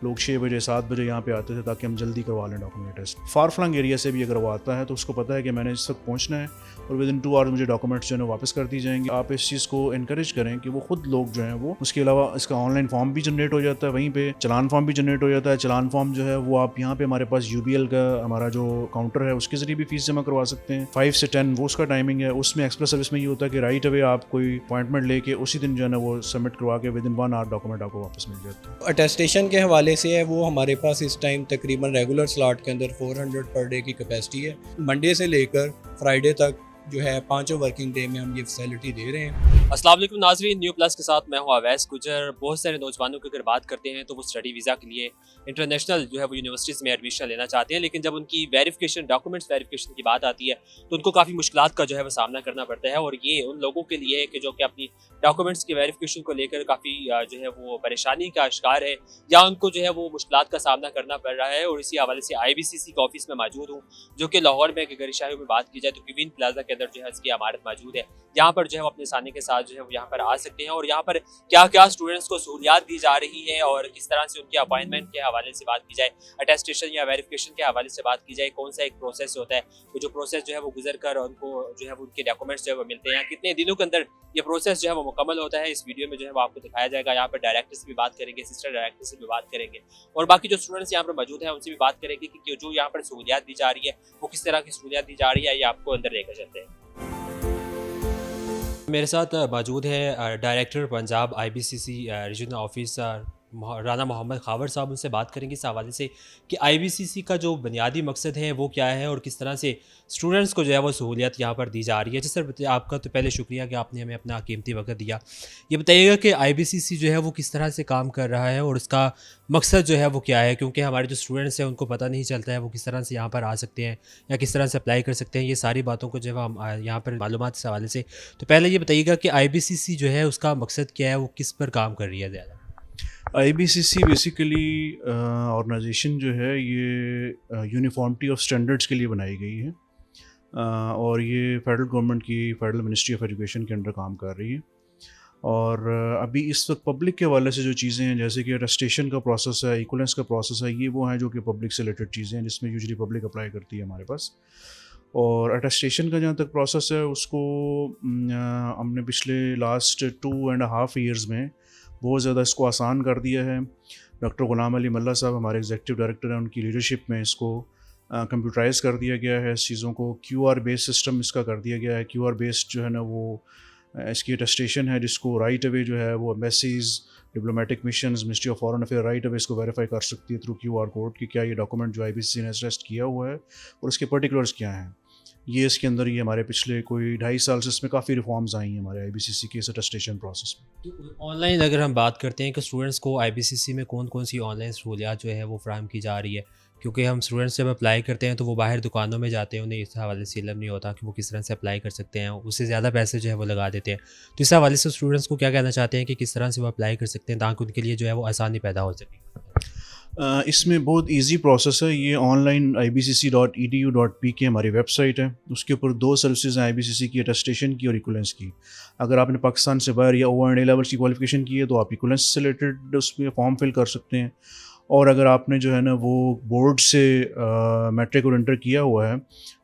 لوگ 6 بجے 7 بجے یہاں پہ آتے تھے تاکہ ہم جلدی کروا لیں document test. For filling area سے بھی اگر وہ آتا ہے تو اس کو پتہ ہے کہ میں نے اس وقت پہنچنا ہے اور ود ان 2 آورز مجھے ڈاکومنٹس جو ہے واپس کر دی جائیں گے. آپ اس چیز کو انکریج کریں کہ وہ خود لوگ جو ہیں وہ اس کے علاوہ اس کا آن لائن فارم بھی جنریٹ ہو جاتا ہے, وہیں پہ چلان فارم بھی جنریٹ ہو جاتا ہے. چلان فارم جو ہے وہ آپ یہاں پہ ہمارے پاس UBL کا ہمارا جو کاؤنٹر ہے اس کے ذریعے بھی فیس جمع کروا سکتے ہیں. 5 سے 10 وہ اس کا ٹائمنگ ہے. اس میں ایکسپریس سروس میں یہ ہوتا ہے کہ رائٹ اوے آپ کوئی اپوائنٹمنٹ لے کے اسی دن جو ہے نا وہ سبمٹ کروا کے ود ان 1 آور ڈاکومنٹ آپ کو واپس مل جاتا ہے. اٹیسٹیشن کے حوالے سے ہے وہ ہمارے پاس اس ٹائم تقریباً ریگولر سلاٹ کے اندر 400 پر ڈے کی کیپیسٹی ہے. منڈے سے لے کر فرائیڈے تک جو ہے 5 ورکنگ ڈے میں ہم یہ فیسلٹی دے رہے ہیں. السلام علیکم ناظرین, نیو پلس کے ساتھ میں ہوں اویس گجر. بہت سارے نوجوانوں کی اگر بات کرتے ہیں تو وہ اسٹڈی ویزا کے لیے انٹرنیشنل جو ہے وہ یونیورسٹیز میں ایڈمیشن لینا چاہتے ہیں, لیکن جب ان کی ویریفیکیشن ڈاکومنٹس ویریفیکیشن کی بات آتی ہے تو ان کو کافی مشکلات کا جو ہے وہ سامنا کرنا پڑتا ہے. اور یہ ان لوگوں کے لیے کہ جو کہ اپنی ڈاکومنٹس کی ویریفیکیشن کو لے کر کافی جو ہے وہ پریشانی کا شکار ہے یا ان کو جو ہے وہ مشکلات کا سامنا کرنا پڑ رہا ہے. اور اسی حوالے سے IBCC کا آفس میں موجود ہوں جو کہ لاہور میں گگری شاہی میں بات کی جائے تو کوین پلازا کے اندر جو ہے اس کی عمارت موجود ہے. یہاں پر جو ہے وہ اپنے آسانی کے ساتھ جو ہے وہ یہاں پر آ سکتے ہیں. اور یہاں پر کیا کیا اسٹوڈنٹس کو سہولیات دی جا رہی ہے اور کس طرح سے ان کے اپائنٹمنٹ کے حوالے سے بات کی جائے, اٹیسٹیشن یا ویریفیکیشن کے حوالے سے بات کی جائے, کون سا ایک پروسیس ہوتا ہے تو جو پروسیس جو ہے وہ گزر کر ان کو جو ہے وہ ان کے ڈاکومنٹس جو ہے وہ ملتے ہیں, کتنے دنوں کے اندر یہ پروسیس جو ہے وہ مکمل ہوتا ہے, اس ویڈیو میں جو ہے وہ آپ کو دکھایا جائے گا. یہاں پر ڈائریکٹر سے بھی بات کریں گے, اسسٹنٹ ڈائریکٹر سے بھی بات کریں گے اور باقی جو اسٹوڈنٹس یہاں پر موجود ہیں ان سے بھی بات کریں گے کہ جو یہاں پر سہولیات دی جا رہی ہے وہ کس طرح کی سہولیات دی جا رہی ہے, یہ آپ کو اندر لے کر چلتے ہیں. میرے ساتھ موجود ہے director Punjab IBCC regional office Rana Muhammad Khawar صاحب. ان سے بات کریں گے اس حوالے سے کہ IBCC کا جو بنیادی مقصد ہے وہ کیا ہے اور کس طرح سے اسٹوڈنٹس کو جو ہے وہ سہولیت یہاں پر دی جا رہی ہے. جی سر, آپ کا تو پہلے شکریہ کہ آپ نے ہمیں اپنا قیمتی وقت دیا. یہ بتائیے گا کہ IBCC جو ہے وہ کس طرح سے کام کر رہا ہے اور اس کا مقصد جو ہے وہ کیا ہے, کیونکہ ہمارے جو اسٹوڈنٹس ہیں ان کو پتہ نہیں چلتا ہے وہ کس طرح سے یہاں پر آ سکتے ہیں یا کس طرح سے اپلائی کر سکتے ہیں. یہ ساری باتوں کو جو ہے ہم یہاں پر معلومات اس حوالے سے, تو پہلے یہ بتائیے گا کہ IBCC جو ہے اس کا مقصد کیا ہے, وہ کس پر کام کر رہی ہے زیادہ. IBCC بیسیکلی آرگنائزیشن جو ہے یہ یونیفارمٹی آف اسٹینڈرڈس کے لیے بنائی گئی ہے اور یہ فیڈرل گورنمنٹ کی فیڈرل منسٹری آف ایجوکیشن کے انڈر کام کر رہی ہے. اور ابھی اس وقت پبلک کے حوالے سے جو چیزیں ہیں جیسے کہ اٹیسٹیشن کا پروسیس ہے, ایکولنس کا پروسیس ہے, یہ وہ ہیں جو کہ پبلک سے ریلیٹڈ چیزیں ہیں جس میں یوزلی پبلک اپلائی کرتی ہے ہمارے پاس. اور اٹیسٹیشن کا جہاں تک پروسیس ہے اس کو ہم نے پچھلے لاسٹ 2.5 ایئرز میں بہت زیادہ اس کو آسان کر دیا ہے. ڈاکٹر غلام علی ملا صاحب ہمارے ایگزیکٹو ڈائریکٹر ہیں, ان کی لیڈرشپ میں اس کو کمپیوٹرائز کر دیا گیا ہے. اس چیزوں کو QR بیس سسٹم اس کا کر دیا گیا ہے. QR بیسڈ جو ہے نا وہ اس کی اٹیسٹیشن ہے جس کو رائٹ اوے جو ہے وہ embassies, diplomatic missions, ministry of foreign affair right away اس کو ویریفائی کر سکتی ہے تھرو QR کوڈ کہ کیا یہ ڈاکومنٹ جو IBCC نے اٹیسٹ کیا ہوا ہے اور اس کے پرٹیکولرز کیا ہیں. یہ اس کے اندر یہ ہمارے پچھلے کوئی 2.5 سال سے اس میں کافی ریفارمز آئی ہیں ہمارے IBCC کے اس اٹیسٹیشن پروسیس میں. آن لائن اگر ہم بات کرتے ہیں کہ اسٹوڈنٹس کو IBCC میں کون کون سی آن لائن سہولیات جو ہے وہ فراہم کی جا رہی ہے, کیونکہ ہم اسٹوڈنٹس جب اپلائی کرتے ہیں تو وہ باہر دکانوں میں جاتے ہیں, انہیں اس حوالے سے علم نہیں ہوتا کہ وہ کس طرح سے اپلائی کر سکتے ہیں, اس سے زیادہ پیسے جو ہے وہ لگا دیتے ہیں. تو اس حوالے سے اسٹوڈنٹس کو کیا کہنا چاہتے ہیں کہ کس طرح سے وہ اپلائی کر سکتے ہیں تاکہ ان کے لیے جو ہے وہ آسانی پیدا ہو سکے. اس میں بہت ایزی پروسیس ہے. یہ آن لائن IBCC.edu.pk ہماری ویب سائٹ ہے, اس کے اوپر 2 سروسز ہیں IBCC کی, اٹیسٹیشن کی اور ایکولنس کی. اگر آپ نے پاکستان سے باہر یا ONA لیول کی کوالیفیکیشن کی ہے تو آپ ایکولنس سے ریلیٹڈ اس میں فارم فل کر سکتے ہیں, اور اگر آپ نے جو ہے نا وہ بورڈ سے میٹرک اور انٹر کیا ہوا ہے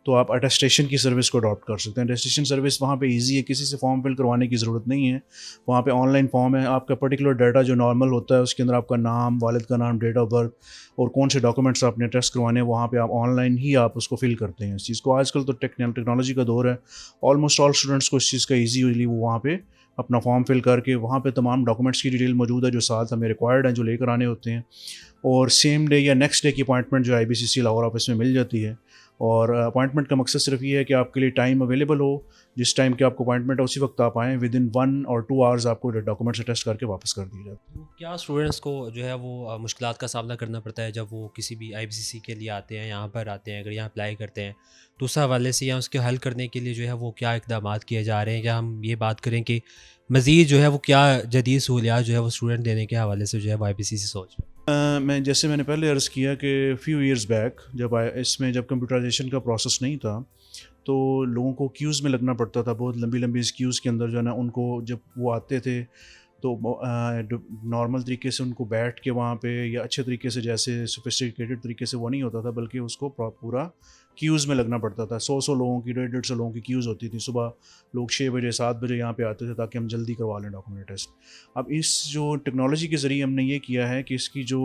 تو آپ اٹیسٹیشن کی سروس کو اڈاپٹ کر سکتے ہیں. اٹیسٹیشن سروس وہاں پہ ایزی ہے, کسی سے فارم فل کروانے کی ضرورت نہیں ہے. وہاں پہ آن لائن فارم ہے, آپ کا پرٹیکولر ڈیٹا جو نارمل ہوتا ہے اس کے اندر آپ کا نام, والد کا نام, ڈیٹ آف برتھ اور کون سے ڈاکومنٹس آپ نے ٹیسٹ کروانے ہیں, وہاں پہ آپ آن لائن ہی آپ اس کو فل کرتے ہیں. اس چیز کو آج کل تو ٹیکنالوجی کا دور ہے, آلموسٹ آل اسٹوڈنٹس کو اس چیز کا ایزیلی وہ وہاں پہ اپنا فارم فل کر کے وہاں پہ تمام ڈاکومنٹس کی ڈیٹیل موجود ہے جو ساتھ ہمیں ریکوائرڈ ہیں جو لے کر آنے ہوتے ہیں, اور سیم ڈے یا نیکسٹ ڈے کی اپوائنٹمنٹ جو IBCC لاہور آفس میں مل جاتی ہے. اور اپوائنٹمنٹ کا مقصد صرف یہ ہے کہ آپ کے لیے ٹائم اویلیبل ہو, جس ٹائم کے آپ کو اپوائنٹمنٹ ہے اسی وقت آپ آئیں, ود ان 1 اور 2 آورز آپ کو ڈاکومنٹ سے ٹیسٹ کر کے واپس کر دی جاتی ہے. کیا اسٹوڈنٹس کو جو ہے وہ مشکلات کا سامنا کرنا پڑتا ہے جب وہ کسی بھی IBCC کے لیے آتے ہیں, یہاں پر آتے ہیں, اگر یہاں اپلائی کرتے ہیں تو اس حوالے سے یا اس کے حل کرنے کے لیے جو ہے وہ کیا اقدامات کیے جا رہے ہیں, یا ہم یہ بات کریں کہ مزید جو ہے وہ کیا جدید سہولیات جو ہے وہ اسٹوڈنٹ دینے کے حوالے سے جو ہے وہ IBCC سوچ رہے ہیں. میں نے پہلے عرض کیا کہ فیو ایئرز بیک جب کمپیوٹرائزیشن کا پروسیس نہیں تھا تو لوگوں کو کیوز میں لگنا پڑتا تھا, بہت لمبی اس کیوز کے اندر جو ہے نا ان کو جب وہ آتے تھے تو نارمل طریقے سے ان کو بیٹھ کے وہاں پہ یا اچھے طریقے سے جیسے سوفسٹیکیٹڈ طریقے سے وہ نہیں ہوتا تھا، بلکہ اس کو پورا کیوز میں لگنا پڑتا تھا. 100 لوگوں کی 150 لوگوں کی کیوز ہوتی تھی. صبح لوگ 6 بجے 7 بجے یہاں پہ آتے تھے تاکہ ہم جلدی کروا لیں ڈاکومنٹ ٹیسٹ. اب اس جو ٹیکنالوجی کے ذریعے ہم نے یہ کیا ہے کہ اس کی جو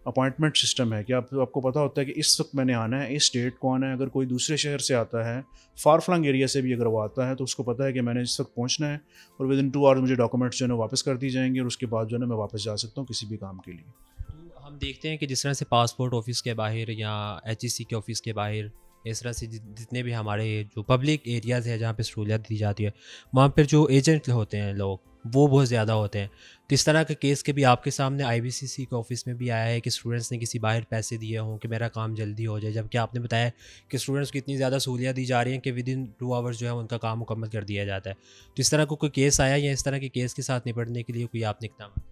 اپوائنٹمنٹ سسٹم ہے کہ آپ کو پتہ ہوتا ہے کہ اس وقت میں نے آنا ہے، اس ڈیٹ کو آنا ہے. اگر کوئی دوسرے شہر سے آتا ہے، فار فلنگ ایریا سے بھی اگر وہ آتا ہے، تو اس کو پتہ ہے کہ میں نے اس وقت پہنچنا ہے اور ود ان 2 آورز مجھے ڈاکومنٹس جو ہے واپس کر دی جائیں گے، اور اس کے بعد جو ہے نا میں واپس جا سکتا ہوں کسی بھی کام کے لیے. ہم دیکھتے ہیں کہ جس طرح سے پاسپورٹ آفس کے باہر یا HEC کے آفس کے باہر، اس طرح سے جتنے بھی ہمارے جو پبلک ایریاز ہیں جہاں پہ سہولیات دی جاتی ہے، وہاں پہ جو ایجنٹ ہوتے ہیں لوگ وہ بہت زیادہ ہوتے ہیں. تو اس طرح کے کیس کے بھی آپ کے سامنے IBCC کے آفس میں بھی آیا ہے کہ اسٹوڈنٹس نے کسی باہر پیسے دیے ہوں کہ میرا کام جلدی ہو جائے، جبکہ آپ نے بتایا کہ اسٹوڈنٹس کو اتنی زیادہ سہولیات دی جا رہی ہیں کہ ود ان 2 آورس جو ہے ان کا کام مکمل کر دیا جاتا ہے. تو اس طرح کو کوئی کیس آیا یا اس طرح کے کیس کے ساتھ نپٹنے کے لیے کوئی آپ نے اقدامات؟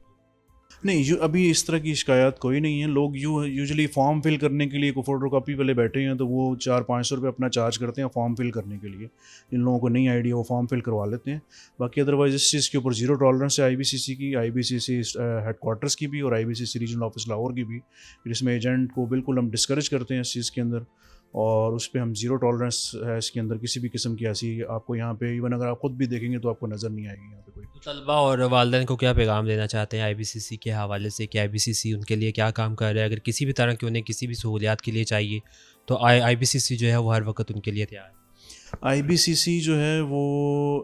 نہیں، ابھی اس طرح کی شکایات کوئی نہیں ہے. لوگ یوزلی فارم فل کرنے کے لیے کوئی فوٹو کاپی والے بیٹھے ہیں تو وہ 400-500 روپے اپنا چارج کرتے ہیں فارم فل کرنے کے لیے. جن لوگوں کو نہیں آئیڈیا وہ فارم فل کروا لیتے ہیں. باقی ادروائز اس چیز کے اوپر زیرو ٹالرنس ہے IBCC کی، IBCC ہیڈ کوارٹرس کی بھی اور IBCC ریجنل آفس لاہور کی بھی، جس میں ایجنٹ کو بالکل ہم ڈسکریج کرتے ہیں اس چیز کے اندر، اور اس پہ ہم زیرو ٹالرنس ہے اس کے اندر. کسی بھی قسم کی ایسی آپ کو یہاں پہ ایون اگر آپ خود بھی دیکھیں گے تو آپ کو نظر نہیں آئے گی یہاں پہ کوئی. طلباء اور والدین کو کیا پیغام دینا چاہتے ہیں IBCC کے حوالے سے کہ IBCC ان کے لیے کیا کام کر رہا ہے؟ اگر کسی بھی طرح کی انہیں کسی بھی سہولیات کے لیے چاہیے تو IBCC جو ہے وہ ہر وقت ان کے لیے تیار ہے. IBCC جو ہے وہ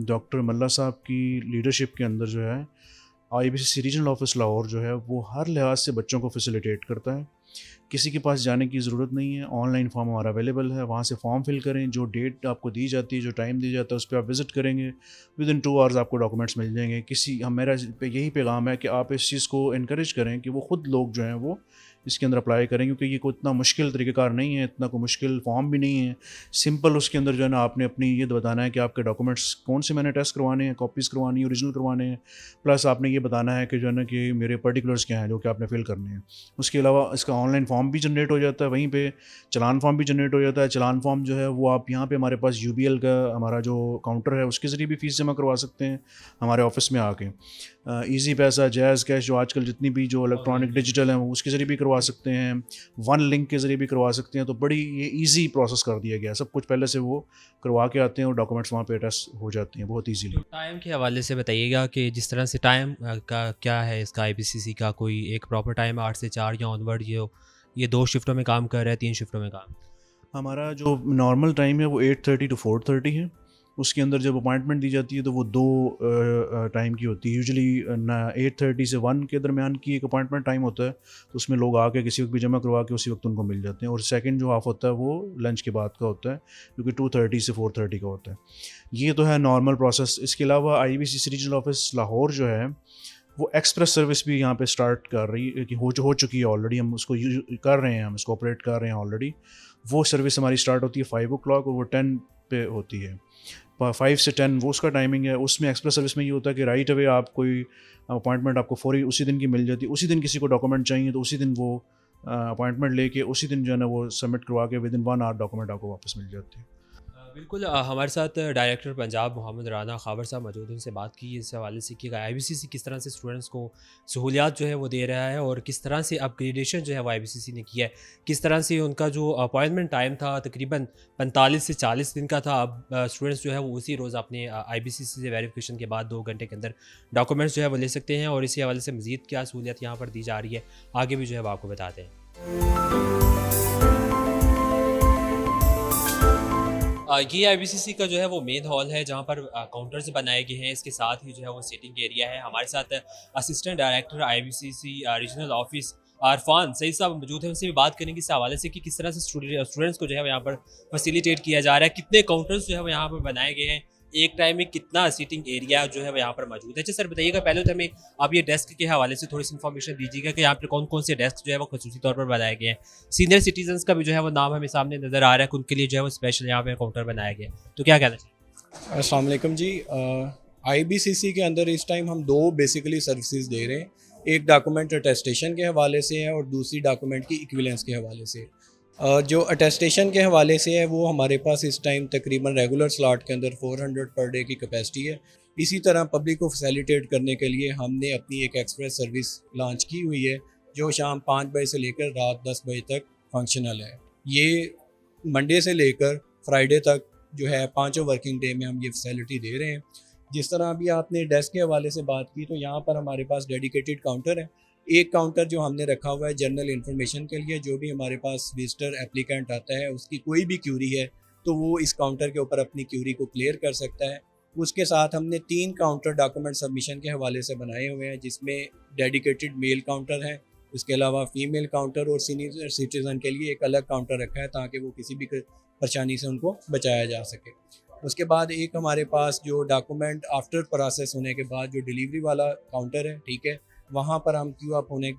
ڈاکٹر ملا صاحب کی لیڈرشپ کے اندر جو ہے IBCC ریجنل آفس لاہور جو ہے وہ ہر لحاظ سے بچوں کو فیسیلیٹیٹ کرتا ہے. کسی کے پاس جانے کی ضرورت نہیں ہے. آن لائن فارم ہمارا اویلیبل ہے، وہاں سے فارم فل کریں. جو ڈیٹ آپ کو دی جاتی ہے، جو ٹائم دی جاتا ہے، اس پہ آپ وزٹ کریں گے، ود ان 2 آورز آپ کو ڈاکومنٹس مل جائیں گے. میرا یہی پیغام ہے کہ آپ اس چیز کو انکریج کریں کہ وہ خود لوگ جو ہیں وہ اس کے اندر اپلائی کریں، کیونکہ یہ کوئی اتنا مشکل طریقہ کار نہیں ہے، اتنا کوئی مشکل فارم بھی نہیں ہے. سمپل اس کے اندر جو ہے نا آپ نے اپنی یہ بتانا ہے کہ آپ کے ڈاکومنٹس کون سے میں نے ٹیسٹ کروانے ہیں، کاپیز کروانی ہیں، اوریجنل کروانے ہیں، پلس آپ نے یہ بتانا ہے کہ جو ہے نا کہ میرے پرٹیکولرس کیا ہیں جو کہ آپ نے فل کرنے ہیں. اس کے علاوہ اس کا آن لائن فارم بھی جنریٹ ہو جاتا ہے، وہیں پہ چلان فارم بھی جنریٹ ہو جاتا ہے. چلان فارم جو ہے وہ آپ یہاں پہ ہمارے پاس UBL کا ہمارا جو کاؤنٹر ہے اس کے ذریعے بھی فیس جمع کروا سکتے ہیں ہمارے آفس میں آ کے. ایزی پیسہ، جائز کیش جو آج کل جتنی بھی جو الیکٹرانک ڈیجیٹل ہیں وہ اس کے ذریعے بھی کروا سکتے ہیں، ون لنک کے ذریعے بھی کروا سکتے ہیں. تو بڑی یہ ایزی پروسیس کر دیا گیا، سب کچھ پہلے سے وہ کروا کے آتے ہیں اور ڈاکومنٹس وہاں پہ ٹیسٹ ہو جاتے ہیں بہت ایزیلی. ٹائم کے حوالے سے بتائیے گا کہ جس طرح سے ٹائم کا کیا ہے اس کا IBCC کا کوئی ایک پراپر ٹائم 8 سے 4 یا آن ورڈ یہ 2 شفٹوں میں کام کر رہا ہے، 3 شفٹوں میں کام؟ ہمارا جو نارمل ٹائم ہے وہ 8:30 to 4:30 ہے. اس کے اندر جب اپوائنٹمنٹ دی جاتی ہے تو وہ 2 ٹائم کی ہوتی ہے. یوزلی 8:30 سے 1 کے درمیان کی ایک اپوائنٹمنٹ ٹائم ہوتا ہے، تو اس میں لوگ آ کے کسی وقت بھی جمع کروا کے اسی وقت ان کو مل جاتے ہیں. اور سیکنڈ جو ہاف ہوتا ہے وہ لنچ کے بعد کا ہوتا ہے، جو کہ 2:30 سے 4:30 کا ہوتا ہے. یہ تو ہے نارمل پروسیس. اس کے علاوہ IBCC ریجنل آفس لاہور جو ہے وہ ایکسپریس سروس بھی یہاں پہ اسٹارٹ کر رہی ہے، کہ ہو چکی ہے آلریڈی. ہم اس کو کر رہے ہیں، ہم اس کو آپریٹ کر رہے ہیں آلریڈی. وہ سروس ہماری اسٹارٹ ہوتی ہے 5 o'clock اور وہ 10 پہ ہوتی ہے. 5 سے 10 وہ اس کا ٹائمنگ ہے. اس میں ایکسپریس سروس میں یہ ہوتا ہے کہ رائٹ اوے آپ کوئی اپوائنٹمنٹ آپ کو فوری اسی دن کی مل جاتی ہے. اسی دن کسی کو ڈاکومنٹ چاہیے تو اسی دن وہ اپوائنٹمنٹ لے کے اسی دن جو ہے نا وہ سبمٹ کروا کے ود ان 1 hour ڈاکومنٹ آپ کو واپس مل جاتے ہیں. بالکل. ہمارے ساتھ ڈائریکٹر پنجاب محمد رانا خاور صاحب موجود ہیں، ان سے بات کی اس حوالے سے کہ IBCC کس طرح سے اسٹوڈنٹس کو سہولیات جو ہے وہ دے رہا ہے اور کس طرح سے اپ گریڈیشن جو ہے وہ IBCC نے کیا ہے، کس طرح سے ان کا جو اپوائنٹمنٹ ٹائم تھا تقریباً 45 سے 40 دن کا تھا، اب اسٹوڈنٹس جو ہے وہ اسی روز اپنے IBCC سے ویریفیکیشن کے بعد 2 گھنٹے کے اندر ڈاکومنٹس جو ہے وہ لے سکتے ہیں. اور اسی حوالے سے مزید کیا سہولیات یہاں پر دی جا رہی ہے آگے بھی جو ہے وہ آپ کو بتاتے ہیں. یہ IBCC کا جو ہے وہ مین ہال ہے جہاں پر کاؤنٹرز بنائے گئے ہیں. اس کے ساتھ ہی جو ہے وہ سیٹنگ ایریا ہے. ہمارے ساتھ assistant director IBCC regional office Irfan Saeed صاحب موجود ہیں، ان سے بھی بات کریں گے اس حوالے سے کہ کس طرح سے اسٹوڈنٹس کو جو ہے وہ یہاں پر فیسیلیٹیٹ کیا جا رہا ہے، کتنے کاؤنٹرز جو ہے وہ یہاں پر بنائے گئے ہیں، ایک ٹائم میں کتنا سیٹنگ ایریا جو ہے وہ یہاں پر موجود ہے. اچھا سر بتائیے گا پہلے تو ہمیں آپ یہ ڈیسک کے حوالے سے تھوڑی سی انفارمیشن دیجیے گا کہ یہاں پر کون کون سے ڈیسک جو ہے وہ خصوصی طور پر بنائے گئے ہیں. سینئر سٹیزنس کا بھی جو ہے وہ نام ہمیں سامنے نظر آ رہا ہے کہ ان کے لیے جو ہے وہ اسپیشل یہاں پہ کاؤنٹر بنایا گیا ہے، تو کیا کہنا چاہیے؟ السلام علیکم جی. IBCC کے اندر اس ٹائم ہم 2 بیسیکلی سروسز دے رہے ہیں. ایک ڈاکومنٹ اٹیسٹیشن کے حوالے سے ہے اور دوسری ڈاکومنٹ کی ایکویلنس کے حوالے سے. جو اٹیسٹیشن کے حوالے سے ہے وہ ہمارے پاس اس ٹائم تقریباً ریگولر سلاٹ کے اندر 400 پر ڈے کی کیپیسٹی ہے. اسی طرح پبلک کو فیسیلیٹیٹ کرنے کے لیے ہم نے اپنی ایک ایکسپریس سروس لانچ کی ہوئی ہے جو شام 5 بجے سے لے کر رات 10 بجے تک فنکشنل ہے. یہ منڈے سے لے کر فرائیڈے تک جو ہے 5 ورکنگ ڈے میں ہم یہ فیسیلٹی دے رہے ہیں. جس طرح ابھی آپ نے ڈیسک کے حوالے سے بات کی تو یہاں پر ہمارے پاس ڈیڈیکیٹڈ کاؤنٹر ہے. ایک کاؤنٹر جو ہم نے رکھا ہوا ہے جنرل انفارمیشن کے لیے, جو بھی ہمارے پاس وزٹر اپلیکینٹ آتا ہے اس کی کوئی بھی کیوری ہے تو وہ اس کاؤنٹر کے اوپر اپنی کیوری کو کلیئر کر سکتا ہے. اس کے ساتھ ہم نے 3 کاؤنٹر ڈاکومنٹ سبمیشن کے حوالے سے بنائے ہوئے ہیں, جس میں ڈیڈیکیٹڈ میل کاؤنٹر ہے, اس کے علاوہ فیمیل کاؤنٹر اور سینئر سٹیزن کے لیے ایک الگ کاؤنٹر رکھا ہے تاکہ وہ کسی بھی پریشانی سے ان کو بچایا جا سکے. اس کے بعد ایک ہمارے پاس جو ڈاکومنٹ آفٹر پروسیس ہونے کے بعد جو ڈیلیوری والا کاؤنٹر ہے, ٹھیک ہے, وہاں پر ہم کیو اپ ہونے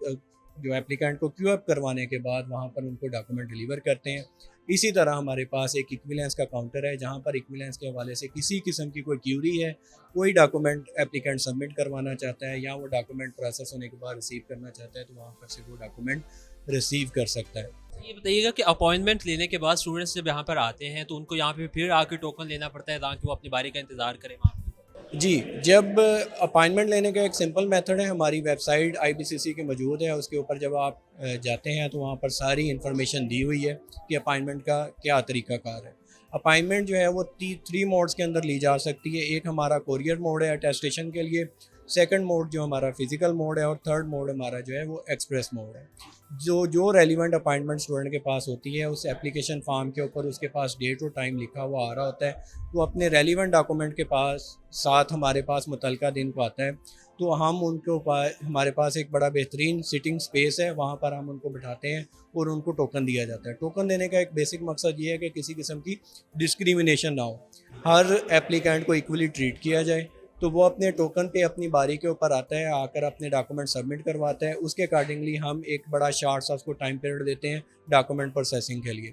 جو اپلیکینٹ کو کیو اپ کروانے کے بعد وہاں پر ان کو ڈاکومنٹ ڈیلیور کرتے ہیں. اسی طرح ہمارے پاس ایک ایکویلنس کا کاؤنٹر ہے جہاں پر ایکویلنس کے حوالے سے کسی قسم کی کوئی کیوری ہے, کوئی ڈاکومنٹ اپلیکینٹ سبمٹ کروانا چاہتا ہے یا وہ ڈاکومنٹ پروسیس ہونے کے بعد ریسیو کرنا چاہتا ہے تو وہاں پر سے وہ ڈاکومنٹ ریسیو کر سکتا ہے. یہ بتائیے گا کہ اپوائنٹمنٹ لینے کے بعد اسٹوڈنٹس جب یہاں پر آتے ہیں تو ان کو یہاں پہ پھر آ کے ٹوکن لینا پڑتا ہے تاکہ وہ اپنی باری کا انتظار کریں وہاں پہ؟ جی, جب اپائنٹمنٹ لینے کا ایک سمپل میتھڈ ہے, ہماری ویب سائٹ IBCC کی موجود ہے, اس کے اوپر جب آپ جاتے ہیں تو وہاں پر ساری انفارمیشن دی ہوئی ہے کہ اپائنٹمنٹ کا کیا طریقہ کار ہے. اپائنٹمنٹ جو ہے وہ 3 موڈز کے اندر لی جا سکتی ہے. ایک ہمارا کوریئر موڈ ہے اٹیسٹیشن کے لیے, سیکنڈ موڈ جو ہمارا فزیکل موڈ ہے, اور تھرڈ موڈ ہمارا جو ہے وہ ایکسپریس موڈ ہے. جو ریلیونٹ اپائنٹمنٹ اسٹوڈنٹ کے پاس ہوتی ہے اس ایپلیکیشن فارم کے اوپر اس کے پاس ڈیٹ اور ٹائم لکھا ہوا آ رہا ہوتا ہے, وہ اپنے ریلیونٹ ڈاکومنٹ کے پاس ساتھ ہمارے پاس متعلقہ دن کو آتا ہے تو ہم ان کو ہمارے پاس ایک بڑا بہترین سٹنگ سپیس ہے, وہاں پر ہم ان کو بٹھاتے ہیں اور ان کو ٹوکن دیا جاتا ہے. ٹوکن دینے کا ایک بیسک مقصد یہ ہے کہ کسی قسم کی ڈسکریمنیشن نہ ہو, ہر ایپلیکینٹ کو ایکولی ٹریٹ کیا جائے. تو وہ اپنے ٹوکن پہ اپنی باری کے اوپر آتا ہے, آ کر اپنے ڈاکومنٹ سبمٹ کرواتا ہے. اس کے اکارڈنگلی ہم ایک بڑا شارٹ سا اس کو ٹائم پیریڈ دیتے ہیں ڈاکومنٹ پروسیسنگ کے لیے.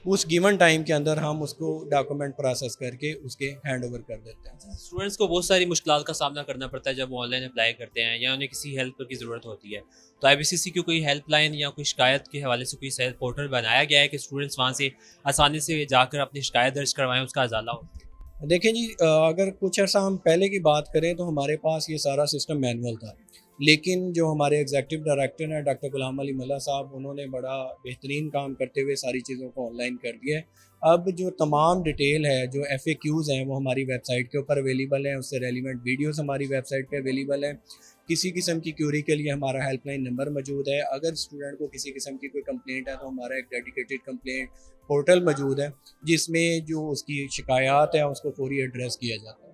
اس گیون ٹائم کے اندر ہم اس کو ڈاکومنٹ پروسیس کر کے اس کے ہینڈ اوور کر دیتے ہیں. اسٹوڈنٹس کو بہت ساری مشکلات کا سامنا کرنا پڑتا ہے جب وہ آن لائن اپلائی کرتے ہیں یا انہیں کسی ہیلپ کی ضرورت ہوتی ہے, تو IBCC کی کوئی ہیلپ لائن یا کوئی شکایت کے حوالے سے کوئی سیلف پورٹل بنایا گیا ہے کہ اسٹوڈنٹس وہاں سے آسانی سے جا کر اپنی شکایت درج کروائیں, اس کا ازالہ ہو؟ دیکھیں جی, اگر کچھ عرصہ ہم پہلے کی بات کریں تو ہمارے پاس یہ سارا سسٹم مینول تھا, لیکن جو ہمارے ایگزیکٹو ڈائریکٹر ہیں ڈاکٹر غلام علی ملا صاحب, انہوں نے بڑا بہترین کام کرتے ہوئے ساری چیزوں کو آن لائن کر دیا ہے. اب جو تمام ڈیٹیل ہے, جو FAQs ہیں, وہ ہماری ویب سائٹ کے اوپر اویلیبل ہیں, اس سے ریلیونٹ ویڈیوز ہماری ویب سائٹ پہ اویلیبل ہیں. کسی قسم کی کیوری کے لیے ہمارا ہیلپ لائن نمبر موجود ہے. اگر اسٹوڈنٹ کو کسی قسم کی کوئی کمپلینٹ ہے تو ہمارا ایک ڈیڈیکیٹڈ کمپلینٹ پورٹل موجود ہے جس میں جو اس کی شکایات ہیں اس کو فوری ایڈریس کیا جاتا ہے.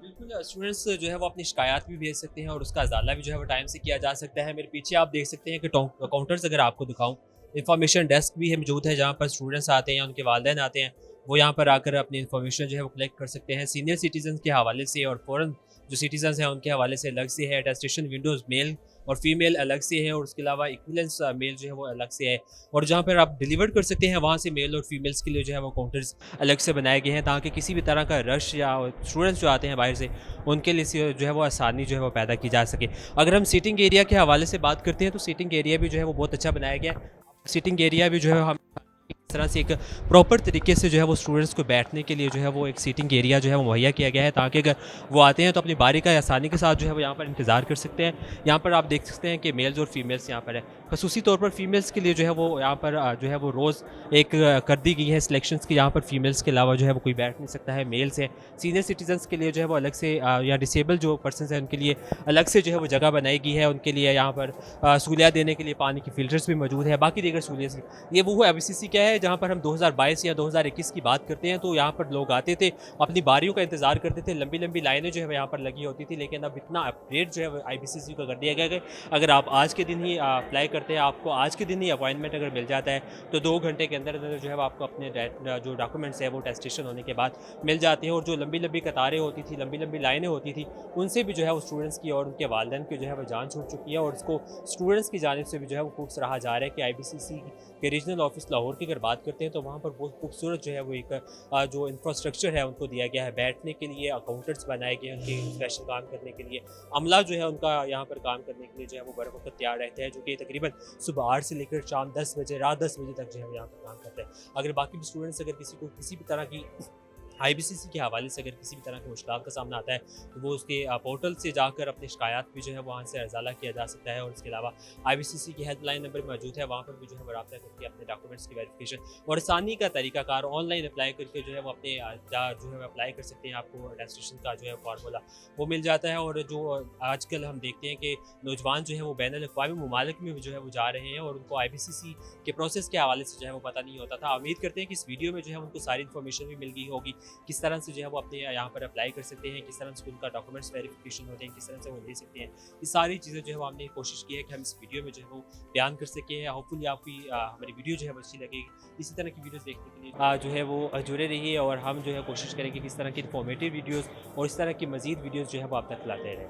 بالکل, اسٹوڈنٹس جو ہے وہ اپنی شکایات بھی بھیج سکتے ہیں اور اس کا ازالہ بھی جو ہے وہ ٹائم سے کیا جا سکتا ہے. میرے پیچھے آپ دیکھ سکتے ہیں کہ کاؤنٹرز اگر آپ کو دکھاؤں, انفارمیشن ڈیسک بھی ہے موجود ہے جہاں پر اسٹوڈنٹس آتے ہیں یا ان کے والدین آتے ہیں, وہ یہاں پر آ کر اپنی انفارمیشن جو ہے وہ کلیکٹ کر سکتے ہیں. سینئر سٹیزنس کے حوالے سے اور فورن جو سٹیزنس ہیں ان کے حوالے سے الگ سے ہے. اٹیسٹیشن ونڈوز میل اور فیمیل الگ سے ہے, اور اس کے علاوہ ایکویلنس میل جو ہے وہ الگ سے ہے. اور جہاں پر آپ ڈیلیور کر سکتے ہیں وہاں سے میل اور فیمیلس کے لیے جو ہے وہ کاؤنٹرز الگ سے بنائے گئے ہیں تاکہ کسی بھی طرح کا رش یا اسٹوڈنٹس جو آتے ہیں باہر سے ان کے لیے جو ہے وہ آسانی جو ہے وہ پیدا کی جا سکے. اگر ہم سیٹنگ ایریا کے حوالے سے بات کرتے ہیں تو سیٹنگ ایریا بھی جو ہے وہ بہت اچھا بنایا گیا ہے. سیٹنگ ایریا بھی جو ہے ہم اس طرح سے ایک پراپر طریقے سے جو ہے وہ اسٹوڈنٹس کو بیٹھنے کے لیے جو ہے وہ ایک سیٹنگ ایریا جو ہے وہ مہیا کیا گیا ہے تاکہ اگر وہ آتے ہیں تو اپنی باری کا آسانی کے ساتھ جو ہے وہ یہاں پر انتظار کر سکتے ہیں. یہاں پر آپ دیکھ سکتے ہیں کہ میلز اور فیمیلس یہاں پر ہے. خصوصی طور پر فیمیلس کے لیے جو ہے وہ یہاں پر جو ہے وہ روز ایک کر دی گئی ہے سلیکشنس کی, یہاں پر فیمیلس کے علاوہ جو ہے وہ کوئی بیٹھ نہیں سکتا ہے, میلس ہے. سینئر سٹیزنس کے لیے جو ہے وہ الگ سے یا ڈسیبل جو پرسنس ہیں ان کے لیے الگ سے جو ہے وہ جگہ بنائی گئی ہے. ان کے لیے یہاں پر سہولیات دینے کے لیے پانی کی فلٹرس بھی موجود ہے, باقی دیگر سہولیات. یہ وہ IBCC کیا ہے جہاں پر ہم 2022 یا 2021 کی بات کرتے ہیں تو یہاں پر لوگ آتے تھے, اپنی باریوں کا انتظار کرتے تھے, لمبی لمبی لائنیں جو ہے یہاں پر لگی ہوتی تھی. لیکن اب اتنا اپگریڈ جو ہے IBCC کو کر دیا گیا ہے کہ اگر آپ آج کے دن ہی اپلائی کرتے ہیں, آپ کو آج کے دن ہی اپوائنٹمنٹ اگر مل جاتا ہے تو 2 گھنٹے کے اندر جو ہے آپ کو اپنے جو ڈاکومنٹس ہیں وہ اٹیسٹیشن ہونے کے بعد مل جاتے ہیں. اور جو لمبی لمبی قطاریں ہوتی تھی, لمبی لمبی لائنیں ہوتی تھی, ان سے بھی جو ہے وہ اسٹوڈنٹس کی اور ان کے والدین کی جو ہے وہ جان چھوٹ چکی ہے. اور اس کو اسٹوڈنٹس کی جانب سے بھی جو ہے وہ خوب سراہا جا رہا ہے کہ IBCC کے ریجنل آفس لاہور کی اگر بات کرتے ہیں تو وہاں پر بہت خوبصورت جو ہے وہ ایک جو انفراسٹرکچر ہے ان کو دیا گیا ہے بیٹھنے کے لیے, اکاؤنٹنٹس بنائے گئے ہیں ان کے اسپیشل کام کرنے کے لیے. عملہ جو ہے ان کا یہاں پر کام کرنے کے لیے جو ہے وہ بر وقت تیار رہتے ہیں, جو کہ تقریباً صبح 8 سے لے کر شام 10 بجے رات 10 بجے تک جو ہے یہاں پر کام کرتے ہیں. اگر باقی بھی اسٹوڈنٹس اگر کسی کو کسی بھی طرح کی IBCC کے حوالے سے اگر کسی بھی طرح کے مشکلات کا سامنا آتا ہے تو وہ اس کے پورٹل سے جا کر اپنی شکایات بھی جو ہے وہاں سے ازالہ کیا جا سکتا ہے. اور اس کے علاوہ IBCC کی ہیلپ لائن نمبر موجود ہے, وہاں پر بھی جو ہے وہ رابطہ کر کے اپنے ڈاکومنٹس کی ویریفیکیشن اور آسانی کا طریقہ کار آن لائن اپلائی کر کے جو ہے وہ اپنے جو ہے وہ اپلائی کر سکتے ہیں. آپ کو اٹیسٹیشن کا جو ہے فارمولا وہ مل جاتا ہے. اور جو آج کل ہم دیکھتے ہیں کہ نوجوان جو ہے وہ بین الاقوامی ممالک میں جو ہے وہ جا رہے ہیں اور ان کو IBCC کے پروسیس کے حوالے سے جو ہے وہ پتہ نہیں ہوتا تھا. امید کرتے ہیں کہ اس ویڈیو میں جو ہے ان کو ساری انفارمیشن بھی مل گئی ہوگی, کس طرح سے جو ہے وہ اپنے یہاں پر اپلائی کر سکتے ہیں, کس طرح سے ان کا ڈاکومنٹس ویریفیکیشن ہوتے ہیں, کس طرح سے وہ لے سکتے ہیں. یہ ساری چیزیں جو ہے وہ ہم نے کوشش کی ہے کہ ہم اس ویڈیو میں جو ہے وہ بیان کر سکیں. ہوپ فلی آپ کی ہماری ویڈیو جو ہے وہ اچھی لگے گی. اسی طرح کی ویڈیوز دیکھنے کے لیے جو ہے وہ جڑے رہیے اور ہم جو ہے کوشش کریں کہ کس طرح کی انفارمیٹیو ویڈیوز اور اس طرح کی مزید ویڈیوز جو ہے وہ آپ تک لاتے رہیں.